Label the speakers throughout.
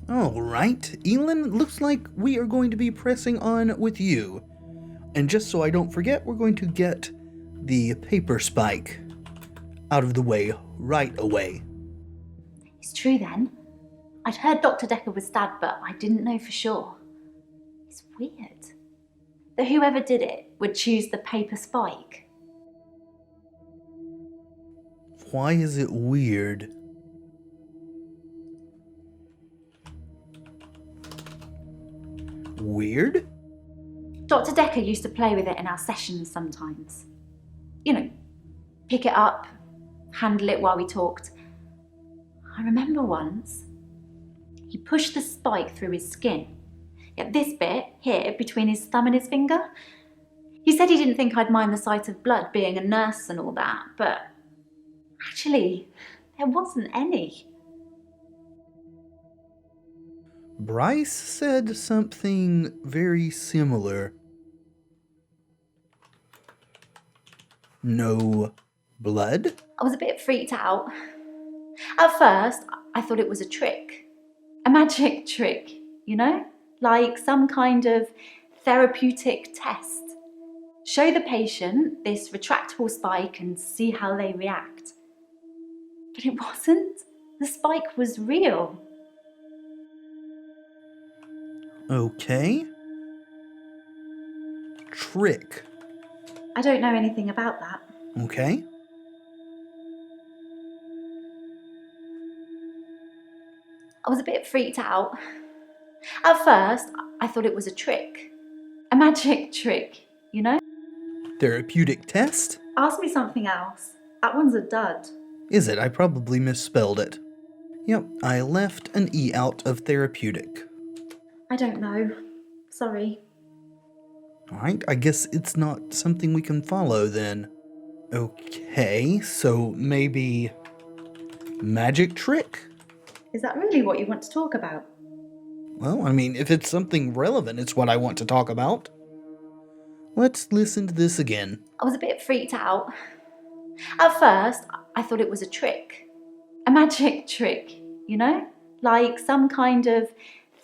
Speaker 1: Alright, Elin, looks like we are going to be pressing on with you. And just so I don't forget, we're going to get the paper spike out of the way right away.
Speaker 2: It's true then. I'd heard Dr. Dekker was stabbed, but I didn't know for sure. It's weird that whoever did it would choose the paper spike.
Speaker 1: Why is it weird? Weird?
Speaker 2: Dr. Dekker used to play with it in our sessions sometimes. You know, pick it up, handle it while we talked. I remember once, he pushed the spike through his skin. Yet this bit, here, between his thumb and his finger. He said he didn't think I'd mind the sight of blood, being a nurse and all that, but actually, there wasn't any.
Speaker 1: Bryce said something very similar. No blood?
Speaker 2: I was a bit freaked out. At first, I thought it was a trick. A magic trick, you know? Like some kind of therapeutic test. Show the patient this retractable spike and see how they react. But it wasn't. The spike was real.
Speaker 1: Okay. Trick.
Speaker 2: I don't know anything about that.
Speaker 1: Okay.
Speaker 2: I was a bit freaked out. At first, I thought it was a trick. A magic trick, you know?
Speaker 1: Therapeutic test?
Speaker 2: Ask me something else. That one's a dud.
Speaker 1: Is it? I probably misspelled it. Yep, I left an E out of therapeutic.
Speaker 2: I don't know. Sorry.
Speaker 1: Alright, I guess it's not something we can follow then. Okay, so maybe magic trick?
Speaker 2: Is that really what you want to talk about?
Speaker 1: Well, I mean, if it's something relevant, it's what I want to talk about. Let's listen to this again.
Speaker 2: I was a bit freaked out. At first, I thought it was a trick. A magic trick, you know? Like some kind of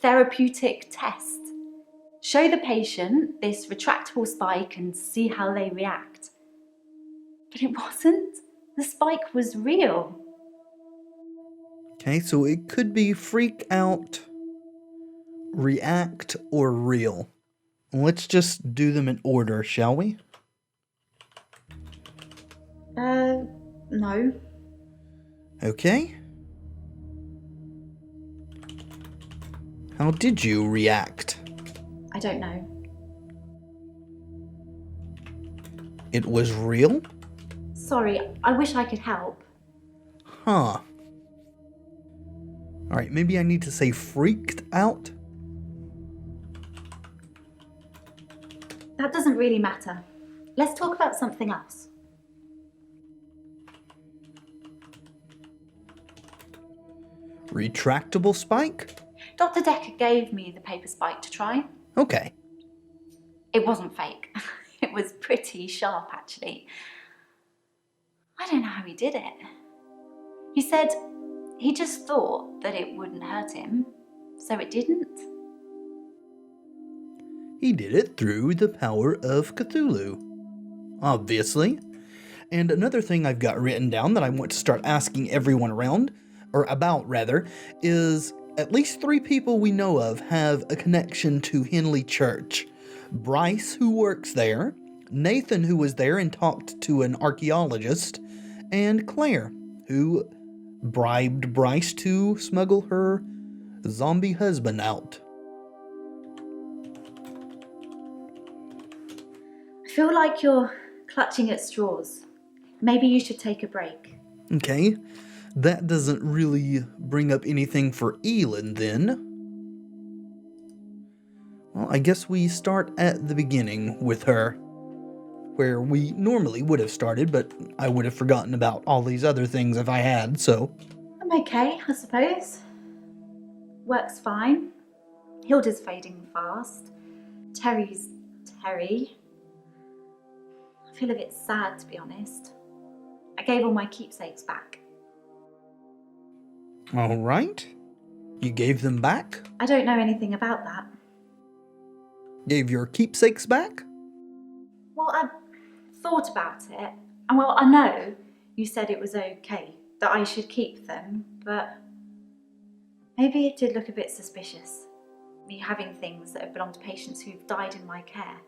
Speaker 2: therapeutic test. Show the patient this retractable spike and see how they react. But it wasn't. The spike was real.
Speaker 1: Okay, so it could be freak out, react, or real. Let's just do them in order, shall we?
Speaker 2: No.
Speaker 1: Okay. How did you react?
Speaker 2: I don't know.
Speaker 1: It was real?
Speaker 2: Sorry, I wish I could help.
Speaker 1: Huh. Alright, maybe I need to say freaked out?
Speaker 2: That doesn't really matter. Let's talk about something else.
Speaker 1: Retractable spike?
Speaker 2: Dr. Dekker gave me the paper spike to try.
Speaker 1: Okay.
Speaker 2: It wasn't fake. It was pretty sharp, actually. I don't know how he did it. He said he just thought that it wouldn't hurt him, so it didn't.
Speaker 1: He did it through the power of Cthulhu. Obviously. And another thing I've got written down that I want to start asking everyone around, or about rather, is at least 3 people we know of have a connection to Henley Church. Bryce, who works there, Nathan, who was there and talked to an archaeologist, and Claire, who bribed Bryce to smuggle her zombie husband out.
Speaker 2: I feel like you're clutching at straws. Maybe you should take a break.
Speaker 1: Okay, that doesn't really bring up anything for Elin then. Well, I guess we start at the beginning with her, where we normally would have started, but I would have forgotten about all these other things if I had, so...
Speaker 2: I'm okay, I suppose. Work's fine. Hilda's fading fast. Terry's Terry. I feel a bit sad, to be honest. I gave all my keepsakes back.
Speaker 1: Alright. You gave them back?
Speaker 2: I don't know anything about that.
Speaker 1: Gave your keepsakes back?
Speaker 2: Well, I thought about it, and well, I know you said it was okay, that I should keep them, but maybe it did look a bit suspicious, me having things that have belonged to patients who've died in my care.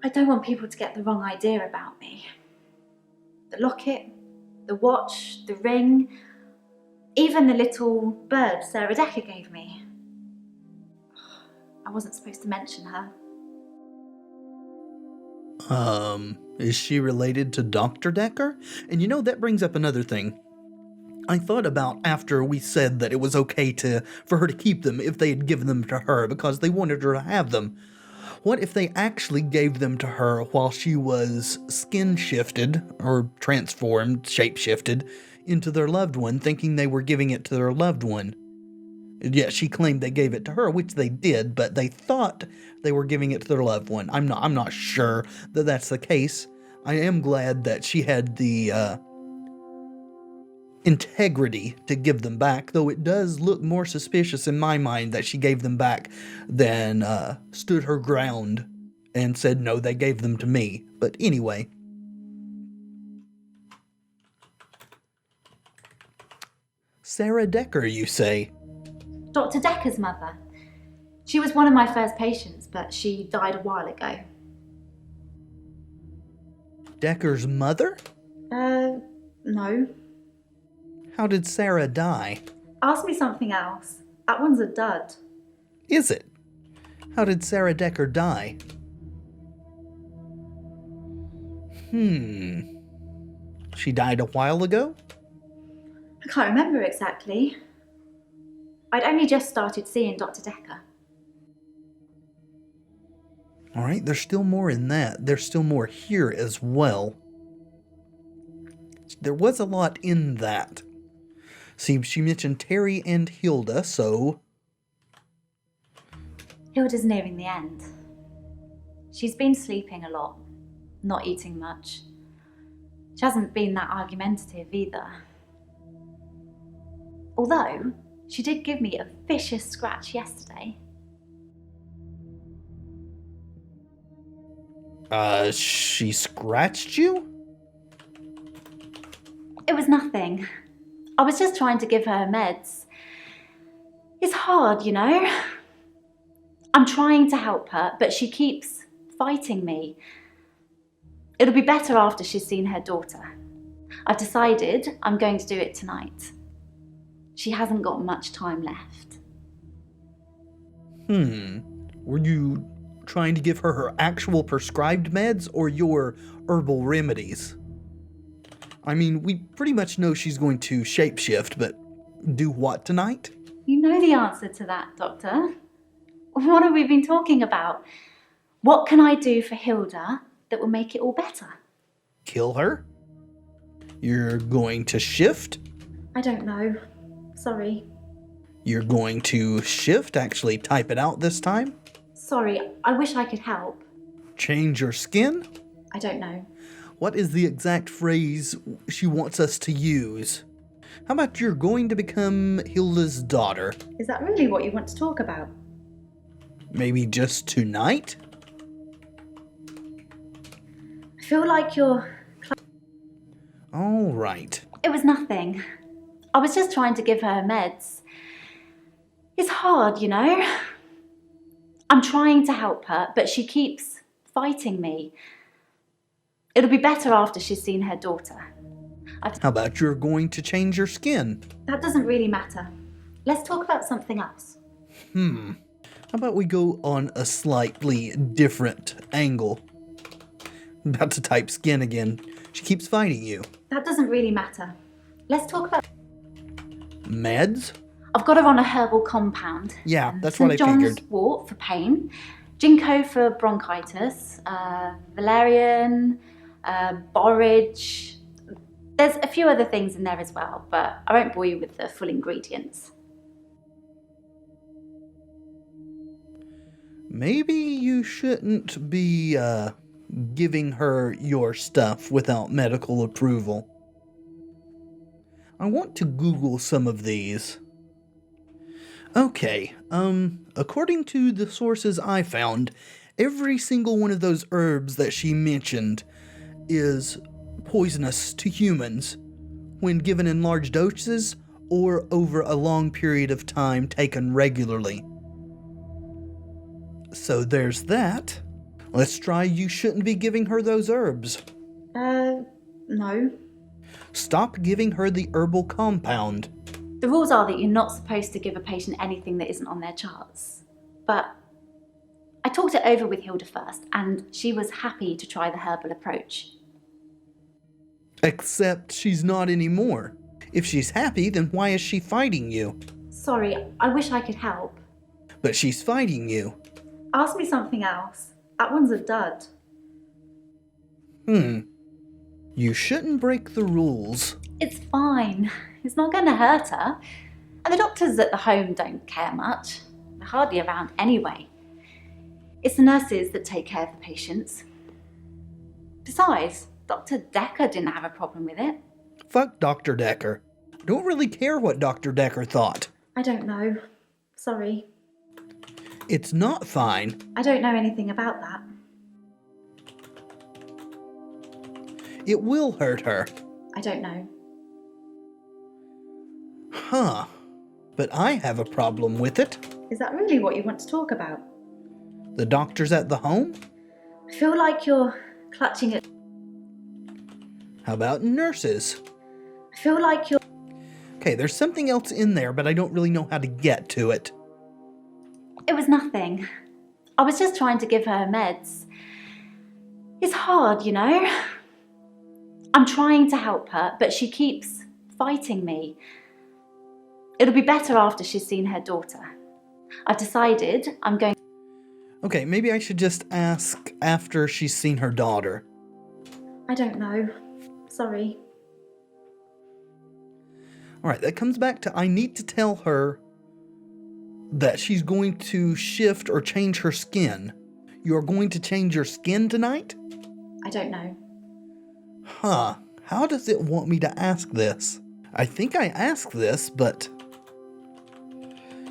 Speaker 2: I don't want people to get the wrong idea about me. The locket, the watch, the ring, even the little bird Sarah Dekker gave me. I wasn't supposed to mention her.
Speaker 1: Is she related to Dr. Dekker? And you know, that brings up another thing. I thought about after we said that it was okay for her to keep them if they had given them to her because they wanted her to have them. What if they actually gave them to her while she was skin shifted or transformed, shape-shifted into their loved one, thinking they were giving it to their loved one? Yet she claimed they gave it to her, which they did, but they thought they were giving it to their loved one. I'm not sure that that's the case. I am glad that she had the integrity to give them back, though it does look more suspicious in my mind that she gave them back than stood her ground and said, no, they gave them to me. But anyway. Sarah Dekker, you say?
Speaker 2: Dr. Dekker's mother. She was one of my first patients, but she died a while ago.
Speaker 1: Dekker's mother?
Speaker 2: No.
Speaker 1: How did Sarah die?
Speaker 2: Ask me something else. That one's a dud.
Speaker 1: Is it? How did Sarah Dekker die? She died a while ago?
Speaker 2: I can't remember exactly. I'd only just started seeing Dr. Dekker.
Speaker 1: All right, there's still more in that. There's still more here as well. There was a lot in that. See, she mentioned Terry and Hilda, so...
Speaker 2: Hilda's nearing the end. She's been sleeping a lot, not eating much. She hasn't been that argumentative either. Although, she did give me a vicious scratch yesterday.
Speaker 1: She scratched you?
Speaker 2: It was nothing. I was just trying to give her meds. It's hard, you know? I'm trying to help her, but she keeps fighting me. It'll be better after she's seen her daughter. I've decided I'm going to do it tonight. She hasn't got much time left.
Speaker 1: Were you trying to give her actual prescribed meds or your herbal remedies? I mean, we pretty much know she's going to shapeshift, but do what tonight?
Speaker 2: You know the answer to that, Doctor. What have we been talking about? What can I do for Hilda that will make it all better?
Speaker 1: Kill her? You're going to shift?
Speaker 2: I don't know. Sorry.
Speaker 1: You're going to shift? Actually type it out this time?
Speaker 2: Sorry, I wish I could help.
Speaker 1: Change your skin?
Speaker 2: I don't know.
Speaker 1: What is the exact phrase she wants us to use? How about you're going to become Hilda's daughter?
Speaker 2: Is that really what you want to talk about?
Speaker 1: Maybe just tonight?
Speaker 2: I feel like you're...
Speaker 1: All right.
Speaker 2: It was nothing. I was just trying to give her meds. It's hard, you know? I'm trying to help her, but she keeps fighting me. It'll be better after she's seen her daughter.
Speaker 1: How about you're going to change your skin?
Speaker 2: That doesn't really matter. Let's talk about something else.
Speaker 1: How about we go on a slightly different angle? I'm about to type skin again. She keeps fighting you.
Speaker 2: That doesn't really matter. Let's talk about...
Speaker 1: Meds?
Speaker 2: I've got her on a herbal compound.
Speaker 1: Yeah, that's what I
Speaker 2: St. John's
Speaker 1: figured.
Speaker 2: wort for pain, ginkgo for bronchitis, valerian, borage. There's a few other things in there as well, but I won't bore you with the full ingredients.
Speaker 1: Maybe you shouldn't be giving her your stuff without medical approval. I want to Google some of these. Okay, according to the sources I found, every single one of those herbs that she mentioned is poisonous to humans when given in large doses or over a long period of time taken regularly. So there's that. Let's try you shouldn't be giving her those herbs.
Speaker 2: No.
Speaker 1: Stop giving her the herbal compound.
Speaker 2: The rules are that you're not supposed to give a patient anything that isn't on their charts. But I talked it over with Hilda first, and she was happy to try the herbal approach.
Speaker 1: Except she's not anymore. If she's happy, then why is she fighting you?
Speaker 2: Sorry, I wish I could help.
Speaker 1: But she's fighting you.
Speaker 2: Ask me something else. That one's a dud.
Speaker 1: You shouldn't break the rules.
Speaker 2: It's fine. It's not going to hurt her. And the doctors at the home don't care much. They're hardly around anyway. It's the nurses that take care of the patients. Besides, Dr. Dekker didn't have a problem with it.
Speaker 1: Fuck Dr. Dekker. I don't really care what Dr. Dekker thought.
Speaker 2: I don't know. Sorry.
Speaker 1: It's not fine.
Speaker 2: I don't know anything about that.
Speaker 1: It will hurt her.
Speaker 2: I don't know.
Speaker 1: Huh. But I have a problem with it.
Speaker 2: Is that really what you want to talk about?
Speaker 1: The doctors at the home?
Speaker 2: I feel like you're clutching at...
Speaker 1: How about nurses?
Speaker 2: I feel like you're...
Speaker 1: Okay, there's something else in there, but I don't really know how to get to it.
Speaker 2: It was nothing. I was just trying to give her meds. It's hard, you know? I'm trying to help her, but she keeps fighting me. It'll be better after she's seen her daughter. I've decided I'm going...
Speaker 1: Okay, maybe I should just ask after she's seen her daughter.
Speaker 2: I don't know. Sorry.
Speaker 1: Alright, that comes back to I need to tell her that she's going to shift or change her skin. You're going to change your skin tonight?
Speaker 2: I don't know.
Speaker 1: Huh. How does it want me to ask this? I think I asked this, but...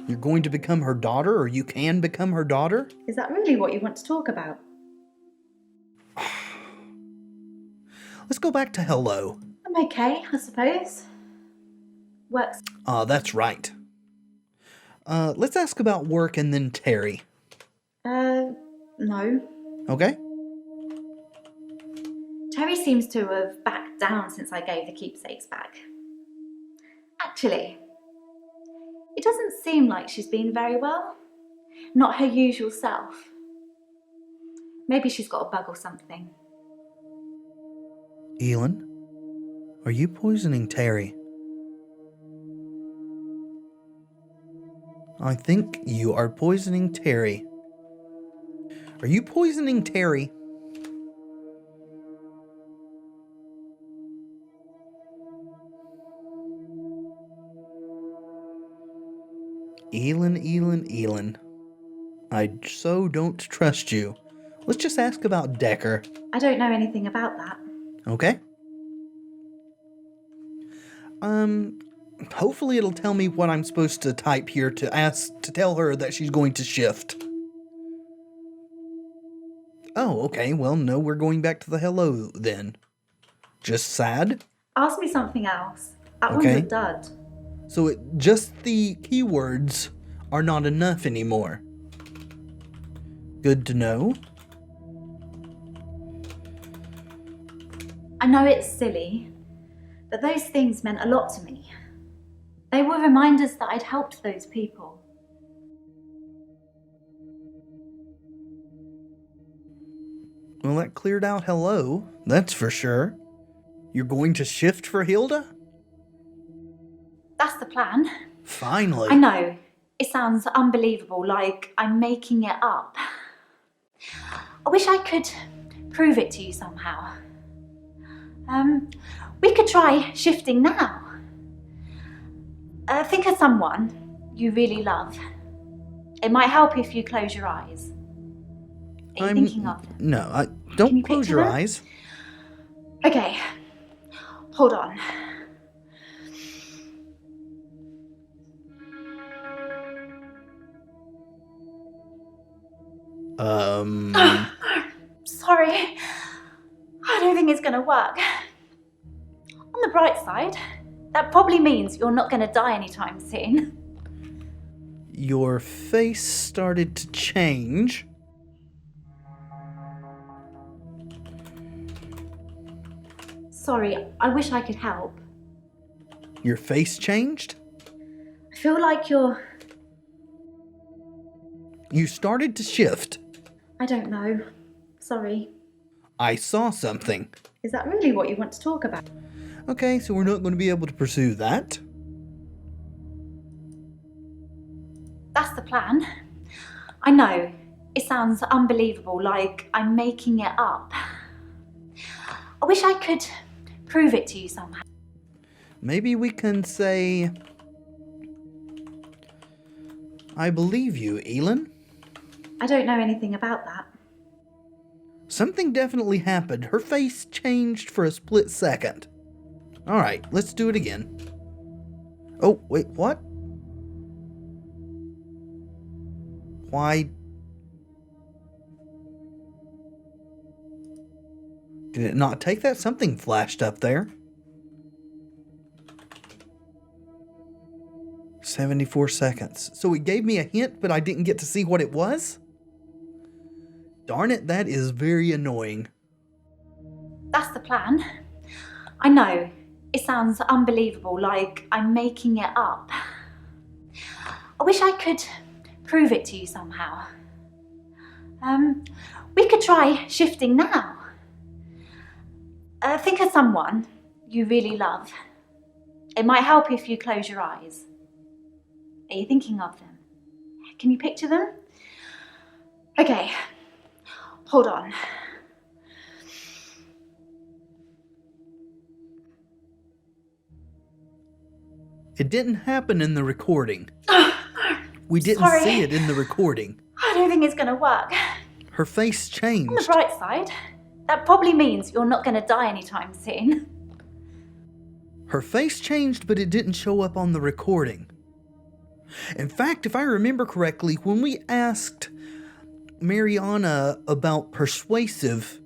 Speaker 1: You're going to become her daughter, or you can become her daughter?
Speaker 2: Is that really what you want to talk about?
Speaker 1: Let's go back to hello.
Speaker 2: I'm okay, I suppose. Works.
Speaker 1: That's right. Let's ask about work and then Terry.
Speaker 2: No.
Speaker 1: Okay?
Speaker 2: Terry seems to have backed down since I gave the keepsakes back. Actually, it doesn't seem like she's been very well. Not her usual self. Maybe she's got a bug or something.
Speaker 1: Elin, are you poisoning Terry? I think you are poisoning Terry. Are you poisoning Terry? Elin. I so don't trust you. Let's just ask about Dekker.
Speaker 2: I don't know anything about that.
Speaker 1: Okay. Hopefully it'll tell me what I'm supposed to type here to tell her that she's going to shift. Oh, okay. Well, no, we're going back to the hello then. Just sad?
Speaker 2: Ask me something else. That
Speaker 1: Okay.
Speaker 2: one's a dud.
Speaker 1: So just the keywords are not enough anymore. Good to know.
Speaker 2: I know it's silly, but those things meant a lot to me. They were reminders that I'd helped those people.
Speaker 1: Well, that cleared out hello, that's for sure. You're going to shift for Hilda?
Speaker 2: That's the plan.
Speaker 1: Finally.
Speaker 2: I know, it sounds unbelievable, like I'm making it up. I wish I could prove it to you somehow. We could try shifting now. Think of someone you really love. It might help if you close your eyes. Are you thinking of them?
Speaker 1: No,
Speaker 2: Can
Speaker 1: don't
Speaker 2: you
Speaker 1: close
Speaker 2: picture
Speaker 1: your
Speaker 2: them?
Speaker 1: eyes.
Speaker 2: Okay, hold on. Sorry. I don't think it's gonna work. On the bright side, that probably means you're not gonna die anytime soon.
Speaker 1: Your face started to change.
Speaker 2: Sorry, I wish I could help.
Speaker 1: Your face changed?
Speaker 2: I feel like
Speaker 1: You started to shift.
Speaker 2: I don't know. Sorry.
Speaker 1: I saw something.
Speaker 2: Is that really what you want to talk about?
Speaker 1: Okay, so we're not going to be able to pursue that.
Speaker 2: That's the plan. I know. It sounds unbelievable, like I'm making it up. I wish I could prove it to you somehow.
Speaker 1: Maybe we can say, I believe you, Elin.
Speaker 2: I don't know anything about that.
Speaker 1: Something definitely happened. Her face changed for a split second. Alright, let's do it again. Oh, wait, what? Why? Did it not take that? Something flashed up there. 74 seconds. So it gave me a hint, but I didn't get to see what it was? Darn it, that is very annoying.
Speaker 2: That's the plan. I know. It sounds unbelievable, like I'm making it up. I wish I could prove it to you somehow. We could try shifting now. Think of someone you really love. It might help if you close your eyes. Are you thinking of them? Can you picture them? Okay, hold on.
Speaker 1: It didn't happen in the recording. We didn't
Speaker 2: Sorry.
Speaker 1: see it in the recording.
Speaker 2: I don't think it's gonna work.
Speaker 1: Her face
Speaker 2: On the
Speaker 1: changed.
Speaker 2: bright side, that probably means you're not gonna die anytime soon.
Speaker 1: Her face changed, but it didn't show up on the recording. In fact, if I remember correctly, when we asked Mariana about persuasive,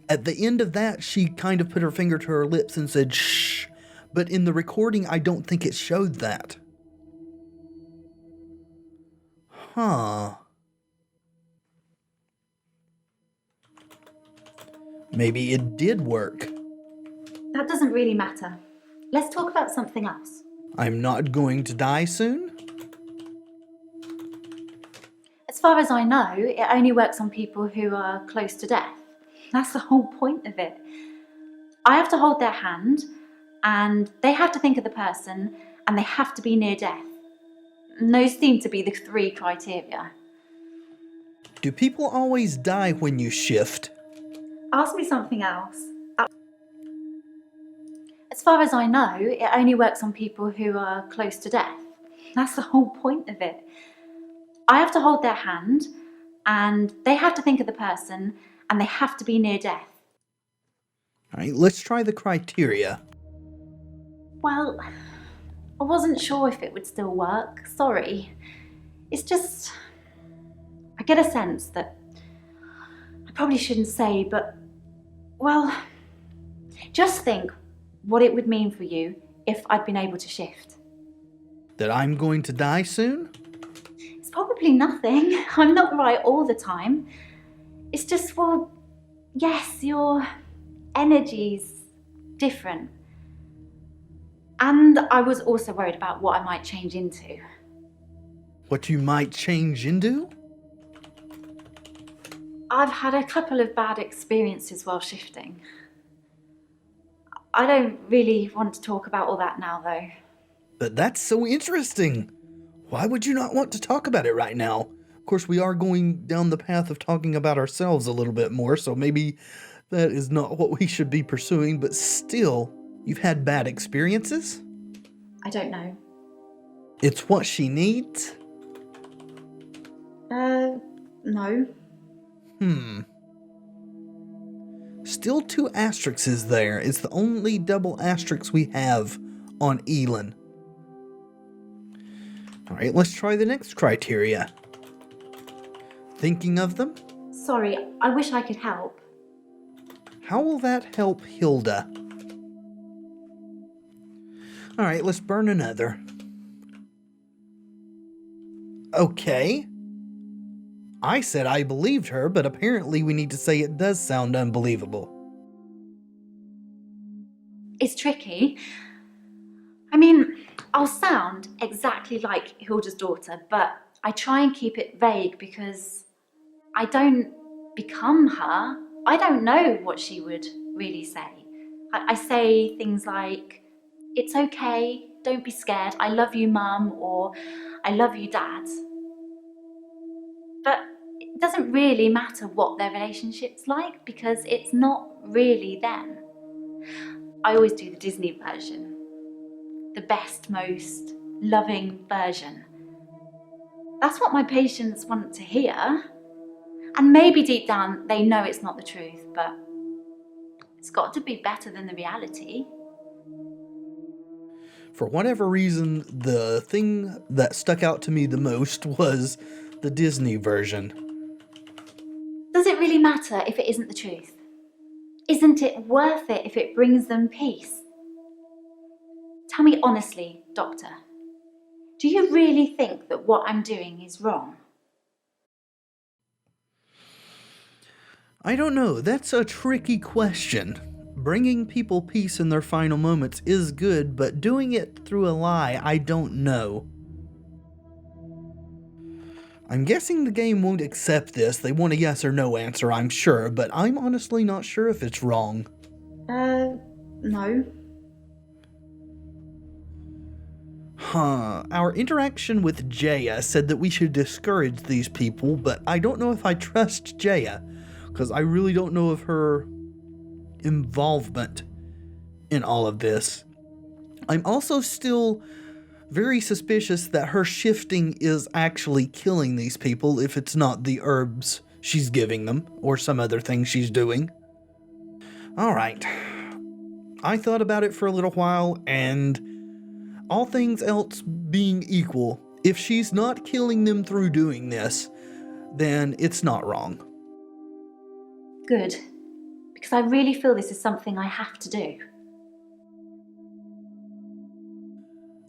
Speaker 1: at the end of that, she kind of put her finger to her lips and said, shh. But in the recording, I don't think it showed that. Huh. Maybe it did work.
Speaker 2: That doesn't really matter. Let's talk about something else.
Speaker 1: I'm not going to die soon?
Speaker 2: As far as I know, it only works on people who are close to death. That's the whole point of it. I have to hold their hand, and they have to think of the person, and they have to be near death. And those seem to be the 3 criteria.
Speaker 1: Do people always die when you shift?
Speaker 2: Ask me something else. As far as I know, it only works on people who are close to death. That's the whole point of it. I have to hold their hand, and they have to think of the person, and they have to be near death.
Speaker 1: Alright, let's try the criteria.
Speaker 2: Well, I wasn't sure if it would still work. Sorry. It's just, I get a sense that I probably shouldn't say, but, well, just think what it would mean for you if I'd been able to shift.
Speaker 1: That I'm going to die soon?
Speaker 2: It's probably nothing. I'm not right all the time. It's just, well, yes, your energy's different. And I was also worried about what I might change into.
Speaker 1: What you might change into?
Speaker 2: I've had a couple of bad experiences while shifting. I don't really want to talk about all that now, though.
Speaker 1: But that's so interesting. Why would you not want to talk about it right now? Of course, we are going down the path of talking about ourselves a little bit more, so maybe that is not what we should be pursuing, but still, you've had bad experiences?
Speaker 2: I don't know.
Speaker 1: It's what she needs?
Speaker 2: No.
Speaker 1: Still 2 asterisks there. It's the only double asterisk we have on Elin. Alright, let's try the next criteria. Thinking of them?
Speaker 2: Sorry, I wish I could help.
Speaker 1: How will that help Hilda? Alright, let's burn another. Okay. I said I believed her, but apparently we need to say it does sound unbelievable.
Speaker 2: It's tricky. I mean, I'll sound exactly like Hilda's daughter, but I try and keep it vague because I don't become her. I don't know what she would really say. I say things like, "It's okay, don't be scared, I love you, Mum," or "I love you, Dad." But it doesn't really matter what their relationship's like because it's not really them. I always do the Disney version. The best, most loving version. That's what my patients want to hear. And maybe deep down they know it's not the truth, but it's got to be better than the reality.
Speaker 1: For whatever reason, the thing that stuck out to me the most was the Disney version.
Speaker 2: Does it really matter if it isn't the truth? Isn't it worth it if it brings them peace? Tell me honestly, Doctor, do you really think that what I'm doing is wrong?
Speaker 1: I don't know, that's a tricky question. Bringing people peace in their final moments is good, but doing it through a lie, I don't know. I'm guessing the game won't accept this. They want a yes or no answer, I'm sure, but I'm honestly not sure if it's wrong.
Speaker 2: No.
Speaker 1: Our interaction with Jaya said that we should discourage these people, but I don't know if I trust Jaya, because I really don't know of her involvement in all of this. I'm also still very suspicious that her shifting is actually killing these people if it's not the herbs she's giving them, or some other thing she's doing. Alright. I thought about it for a little while, and all things else being equal, if she's not killing them through doing this, then it's not wrong.
Speaker 2: Good. Because I really feel this is something I have to do.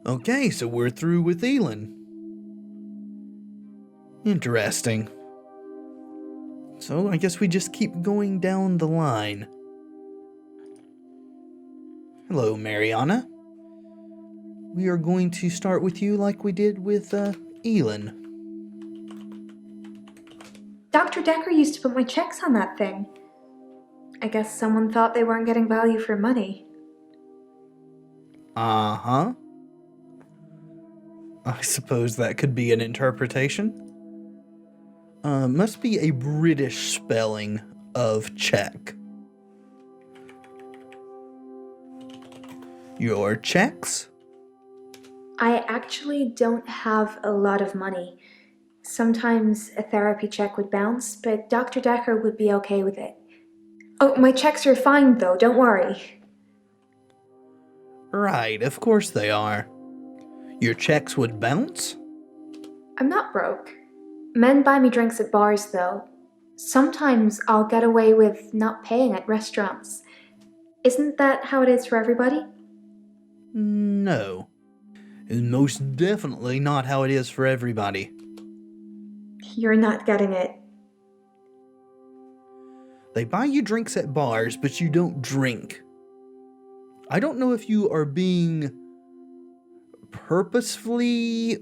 Speaker 1: Okay, so we're through with Elin. Interesting. So I guess we just keep going down the line. Hello, Mariana. We are going to start with you like we did with Elin.
Speaker 3: Dr. Dekker used to put my checks on that thing. I guess someone thought they weren't getting value for money.
Speaker 1: Uh-huh. I suppose that could be an interpretation. Must be a British spelling of check. Your checks?
Speaker 3: I actually don't have a lot of money. Sometimes a therapy check would bounce, but Dr. Dekker would be okay with it. Oh, my checks are fine though, don't worry.
Speaker 1: Right, of course they are. Your checks would bounce?
Speaker 3: I'm not broke. Men buy me drinks at bars though. Sometimes I'll get away with not paying at restaurants. Isn't that how it is for everybody?
Speaker 1: No. It's most definitely not how it is for everybody.
Speaker 3: You're not getting it.
Speaker 1: They buy you drinks at bars, but you don't drink. I don't know if you are being purposefully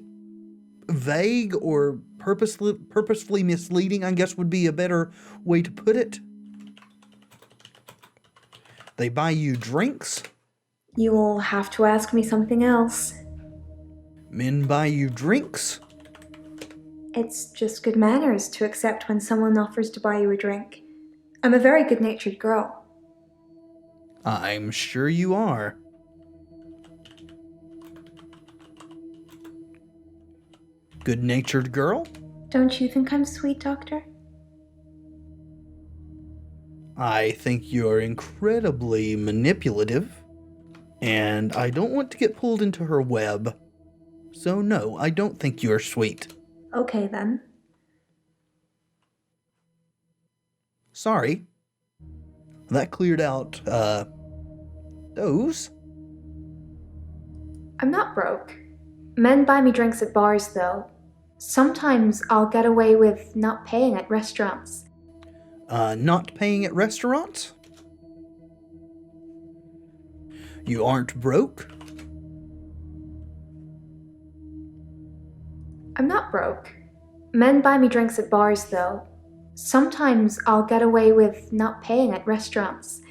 Speaker 1: vague or purposefully misleading, I guess would be a better way to put it. They buy you drinks.
Speaker 3: You will have to ask me something else.
Speaker 1: Men buy you drinks.
Speaker 3: It's just good manners to accept when someone offers to buy you a drink. I'm a very good-natured girl.
Speaker 1: I'm sure you are. Good-natured girl?
Speaker 3: Don't you think I'm sweet, Doctor?
Speaker 1: I think you're incredibly manipulative, and I don't want to get pulled into her web. So no, I don't think you're sweet.
Speaker 3: Okay then.
Speaker 1: Sorry. That cleared out, those.
Speaker 3: I'm not broke. Men buy me drinks at bars, though. Sometimes I'll get away with not paying at restaurants.
Speaker 1: Not paying at restaurants? You aren't broke?
Speaker 3: I'm not broke. Men buy me drinks at bars, though. Sometimes I'll get away with not paying at restaurants.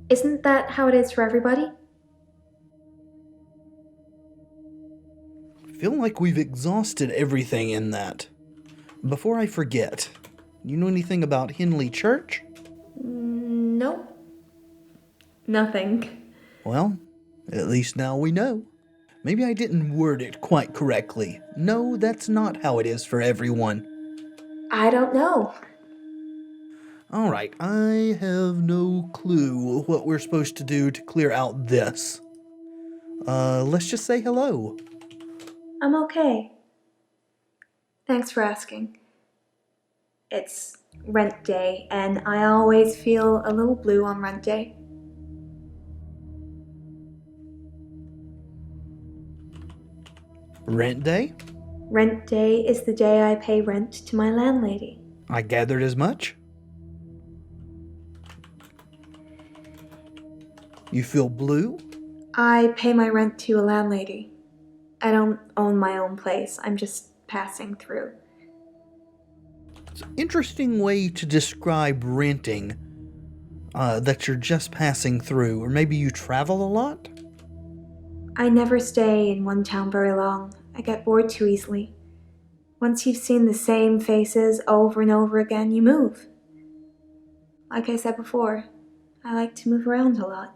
Speaker 3: Isn't that how it is for everybody?
Speaker 1: I feel like we've exhausted everything in that. Before I forget, you know anything about Henley Church?
Speaker 3: Nope. Nothing.
Speaker 1: Well, at least now we know. Maybe I didn't word it quite correctly. No, that's not how it is for everyone.
Speaker 3: I don't know.
Speaker 1: Alright, I have no clue what we're supposed to do to clear out this. Let's just say hello.
Speaker 3: I'm okay. Thanks for asking. It's rent day, and I always feel a little blue on rent day.
Speaker 1: Rent day?
Speaker 3: Rent day is the day I pay rent to my landlady.
Speaker 1: I gathered as much. You feel blue?
Speaker 3: I pay my rent to a landlady. I don't own my own place, I'm just passing through.
Speaker 1: It's an interesting way to describe renting. That you're just passing through, or maybe you travel a lot?
Speaker 3: I never stay in one town very long. I get bored too easily. Once you've seen the same faces over and over again, you move. Like I said before, I like to move around a lot.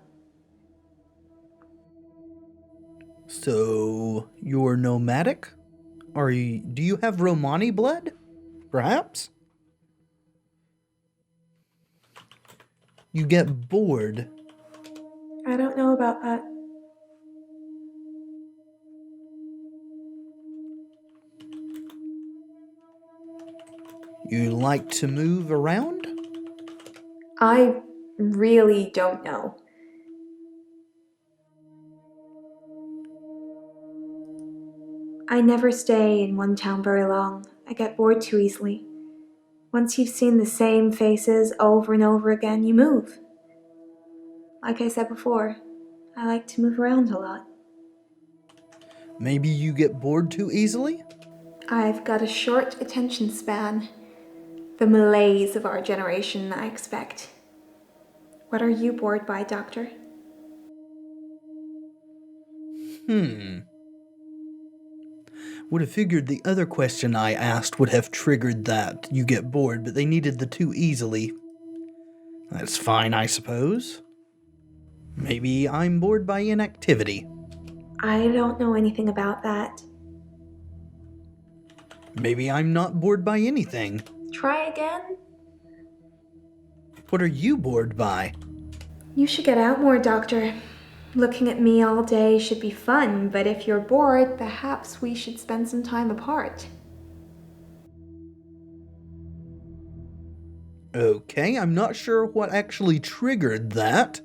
Speaker 1: So, you're nomadic? Do you have Romani blood? Perhaps? You get bored.
Speaker 3: I don't know about that.
Speaker 1: You like to move around?
Speaker 3: I really don't know. I never stay in one town very long. I get bored too easily. Once you've seen the same faces over and over again, you move. Like I said before, I like to move around a lot.
Speaker 1: Maybe you get bored too easily?
Speaker 3: I've got a short attention span. The malaise of our generation, I expect. What are you bored by, Doctor?
Speaker 1: Would have figured the other question I asked would have triggered that. You get bored, but they needed the too easily. That's fine, I suppose. Maybe I'm bored by inactivity.
Speaker 3: I don't know anything about that.
Speaker 1: Maybe I'm not bored by anything.
Speaker 3: Try again?
Speaker 1: What are you bored by?
Speaker 3: You should get out more, Doctor. Looking at me all day should be fun, but if you're bored, perhaps we should spend some time apart.
Speaker 1: Okay, I'm not sure what actually triggered that.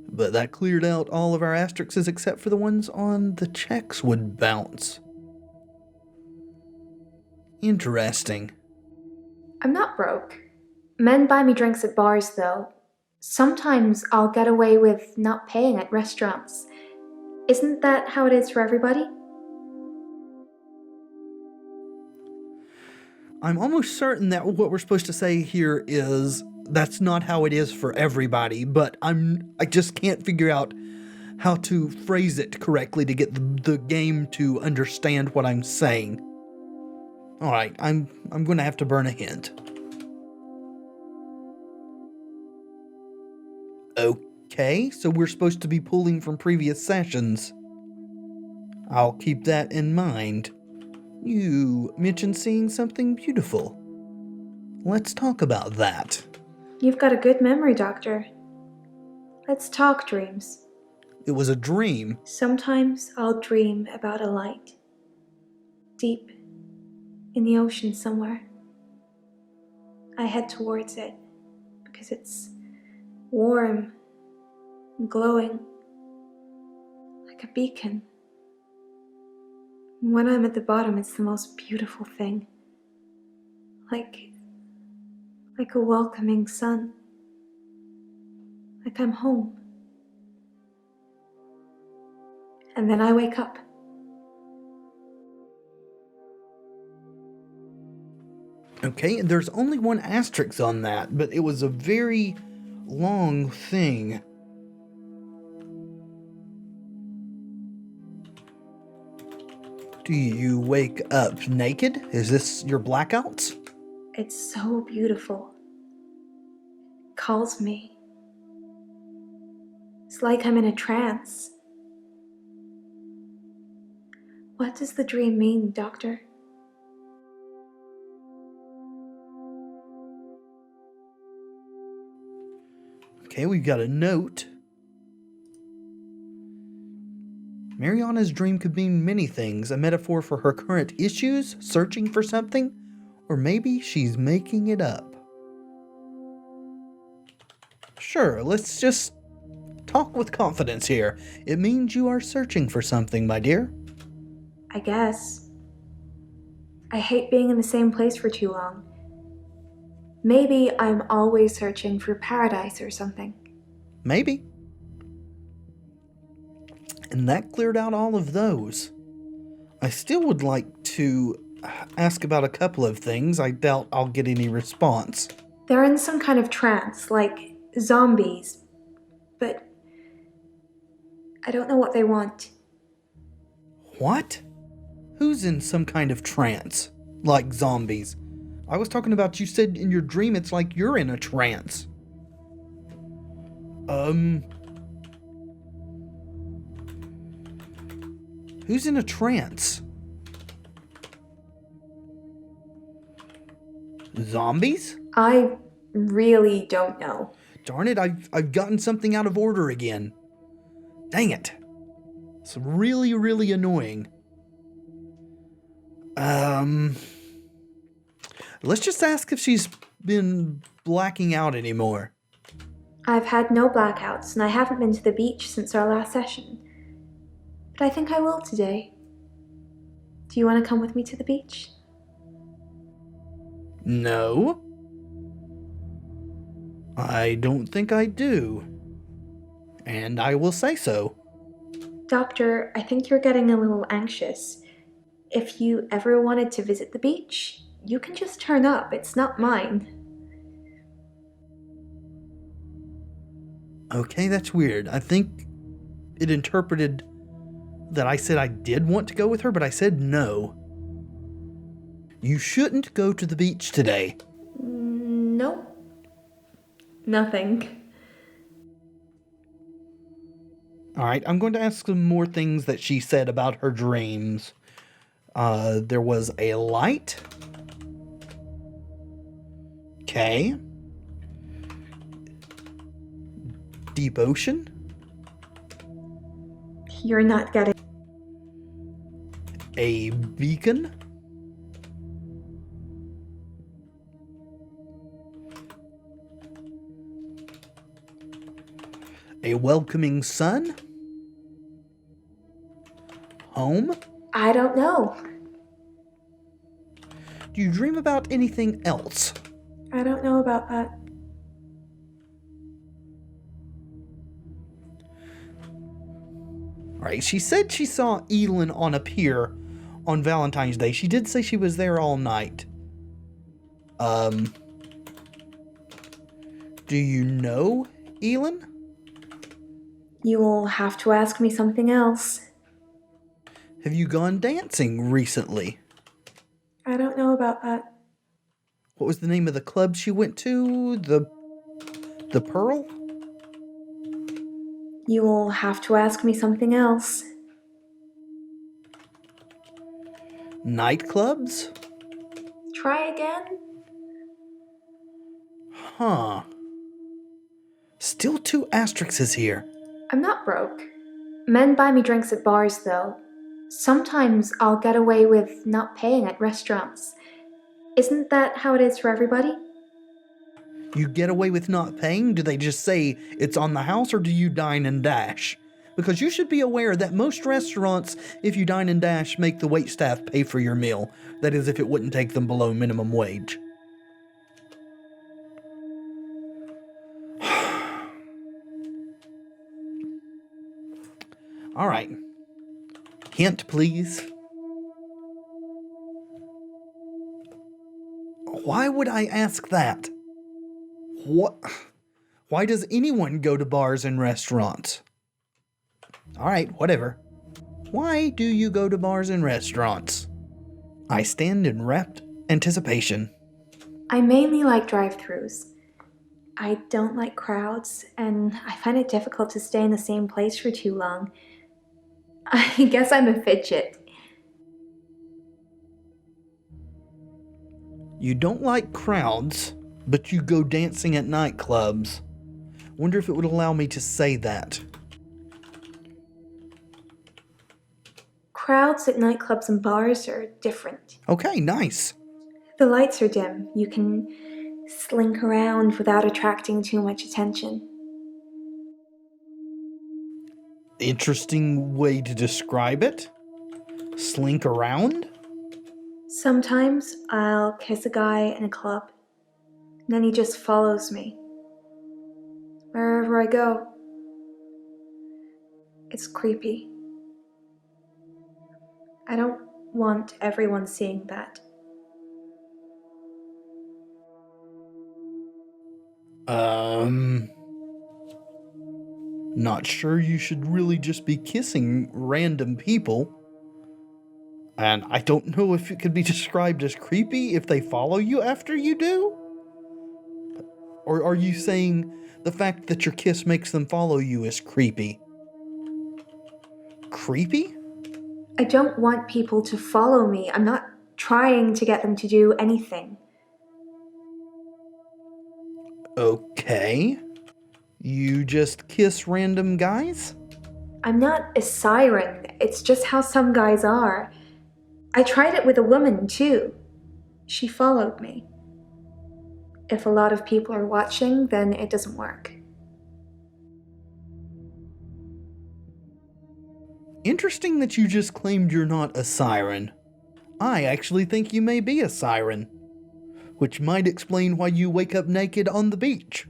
Speaker 1: But that cleared out all of our asterisks except for the ones on the checks would bounce. Interesting.
Speaker 3: I'm not broke. Men buy me drinks at bars, though. Sometimes I'll get away with not paying at restaurants. Isn't that how it is for everybody?
Speaker 1: I'm almost certain that what we're supposed to say here is that's not how it is for everybody, but I just can't figure out how to phrase it correctly to get the game to understand what I'm saying. Alright, I'm gonna have to burn a hint. Okay, so we're supposed to be pulling from previous sessions. I'll keep that in mind. You mentioned seeing something beautiful. Let's talk about that.
Speaker 3: You've got a good memory, Doctor. Let's talk dreams.
Speaker 1: It was a dream.
Speaker 3: Sometimes I'll dream about a light. Deep in the ocean somewhere. I head towards it because it's warm and glowing, like a beacon. And when I'm at the bottom, it's the most beautiful thing. Like a welcoming sun. Like I'm home. And then I wake up.
Speaker 1: Okay, there's only one asterisk on that, but it was a very long thing. Do you wake up naked? Is this your blackouts?
Speaker 3: It's so beautiful. It calls me. It's like I'm in a trance. What does the dream mean, Doctor?
Speaker 1: Okay, we've got a note. Mariana's dream could mean many things, a metaphor for her current issues, searching for something, or maybe she's making it up. Sure, let's just talk with confidence here. It means you are searching for something, my dear.
Speaker 3: I guess. I hate being in the same place for too long. Maybe I'm always searching for paradise or something.
Speaker 1: Maybe. And that cleared out all of those. I still would like to ask about a couple of things. I doubt I'll get any response.
Speaker 3: They're in some kind of trance, like zombies. But I don't know what they want.
Speaker 1: What? Who's in some kind of trance? Like zombies? I was talking about, you said in your dream it's like you're in a trance. Who's in a trance? Zombies?
Speaker 3: I really don't know.
Speaker 1: Darn it, I've gotten something out of order again. Dang it. It's really, really annoying. Let's just ask if she's been blacking out anymore.
Speaker 3: I've had no blackouts, and I haven't been to the beach since our last session. But I think I will today. Do you want to come with me to the beach?
Speaker 1: No. I don't think I do. And I will say so.
Speaker 3: Doctor, I think you're getting a little anxious. If you ever wanted to visit the beach, you can just turn up. It's not mine.
Speaker 1: Okay, that's weird. I think it interpreted that I said I did want to go with her, but I said no. You shouldn't go to the beach today.
Speaker 3: Nope. Nothing.
Speaker 1: Alright, I'm going to ask some more things that she said about her dreams. There was a light. Okay. Deep ocean.
Speaker 3: You're not getting...
Speaker 1: A beacon. A welcoming sun. Home.
Speaker 3: I don't know.
Speaker 1: Do you dream about anything else?
Speaker 3: I don't know about that.
Speaker 1: Alright, she said she saw Elin on a pier on Valentine's Day. She did say she was there all night. Do you know Elin?
Speaker 3: You will have to ask me something else.
Speaker 1: Have you gone dancing recently?
Speaker 3: I don't know about that.
Speaker 1: What was the name of the club she went to? The Pearl?
Speaker 3: You will have to ask me something else.
Speaker 1: Nightclubs?
Speaker 3: Try again?
Speaker 1: Huh. Still 2 asterisks here.
Speaker 3: I'm not broke. Men buy me drinks at bars, though. Sometimes I'll get away with not paying at restaurants. Isn't that how it is for everybody?
Speaker 1: You get away with not paying? Do they just say it's on the house, or do you dine and dash? Because you should be aware that most restaurants, if you dine and dash, make the waitstaff pay for your meal. That is, if it wouldn't take them below minimum wage. All right. Hint, please. Why would I ask that? What? Why does anyone go to bars and restaurants? All right, whatever. Why do you go to bars and restaurants? I stand in rapt anticipation.
Speaker 3: I mainly like drive-thrus. I don't like crowds, and I find it difficult to stay in the same place for too long. I guess I'm a fidget.
Speaker 1: You don't like crowds, but you go dancing at nightclubs. Wonder if it would allow me to say that.
Speaker 3: Crowds at nightclubs and bars are different.
Speaker 1: Okay, nice.
Speaker 3: The lights are dim. You can slink around without attracting too much attention.
Speaker 1: Interesting way to describe it. Slink around?
Speaker 3: Sometimes I'll kiss a guy in a club. Then he just follows me. Wherever I go. It's creepy. I don't want everyone seeing that.
Speaker 1: Not sure you should really just be kissing random people. And I don't know if it could be described as creepy if they follow you after you do? Or are you saying the fact that your kiss makes them follow you is creepy? Creepy?
Speaker 3: I don't want people to follow me. I'm not trying to get them to do anything.
Speaker 1: Okay. You just kiss random guys?
Speaker 3: I'm not a siren. It's just how some guys are. I tried it with a woman, too. She followed me. If a lot of people are watching, then it doesn't work.
Speaker 1: Interesting that you just claimed you're not a siren. I actually think you may be a siren. Which might explain why you wake up naked on the beach.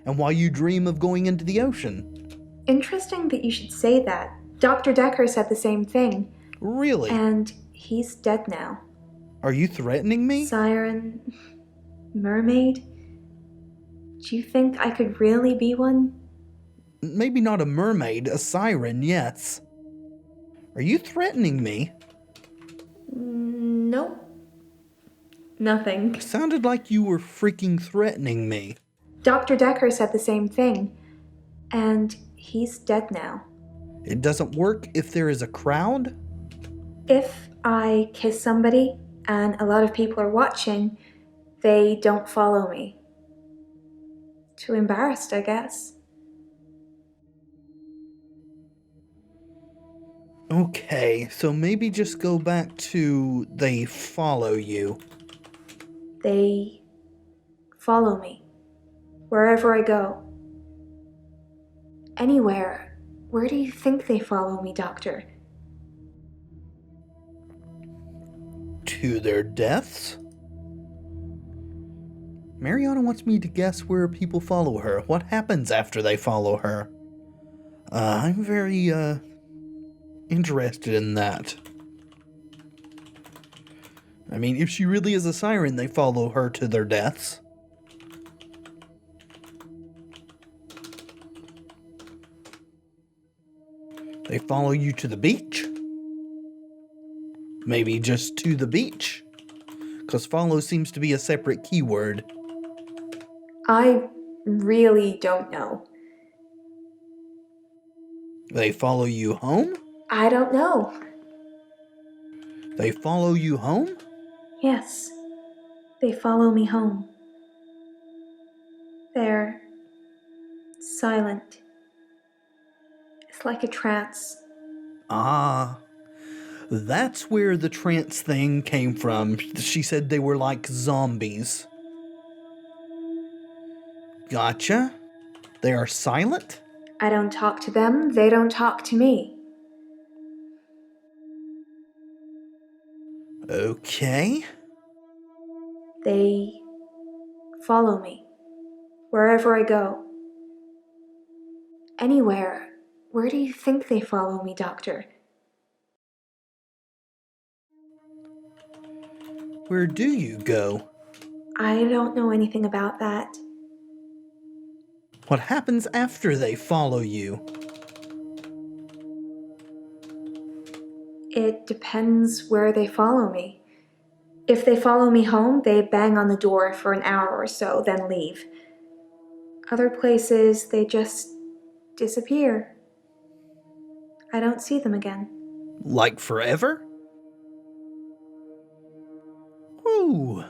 Speaker 1: And why you dream of going into the ocean.
Speaker 3: Interesting that you should say that. Dr. Dekker said the same thing.
Speaker 1: Really?
Speaker 3: And he's dead now.
Speaker 1: Are you threatening me?
Speaker 3: Siren... mermaid? Do you think I could really be one?
Speaker 1: Maybe not a mermaid, a siren, yes. Are you threatening me?
Speaker 3: Nope. Nothing.
Speaker 1: Sounded like you were freaking threatening me.
Speaker 3: Dr. Dekker said the same thing. And he's dead now.
Speaker 1: It doesn't work if there is a crowd?
Speaker 3: If I kiss somebody and a lot of people are watching, they don't follow me. Too embarrassed, I guess.
Speaker 1: Okay, so maybe just go back to they follow you.
Speaker 3: They follow me. Wherever I go. Anywhere. Where do you think they follow me, Doctor?
Speaker 1: To their deaths? Mariana wants me to guess where people follow her. What happens after they follow her? I'm very, interested in that. I mean, if she really is a siren, they follow her to their deaths. They follow you to the beach? Maybe just to the beach? Because follow seems to be a separate keyword.
Speaker 3: I really don't know.
Speaker 1: They follow you home?
Speaker 3: I don't know.
Speaker 1: They follow you home?
Speaker 3: Yes. They follow me home. They're silent. It's like a trance.
Speaker 1: Ah, that's where the trance thing came from. She said they were like zombies. Gotcha. They are silent?
Speaker 3: I don't talk to them, they don't talk to me.
Speaker 1: Okay.
Speaker 3: They follow me wherever I go. Anywhere. Where do you think they follow me, Doctor?
Speaker 1: Where do you go?
Speaker 3: I don't know anything about that.
Speaker 1: What happens after they follow you?
Speaker 3: It depends where they follow me. If they follow me home, they bang on the door for an hour or so, then leave. Other places, they just disappear. I don't see them again.
Speaker 1: Like forever? Whew.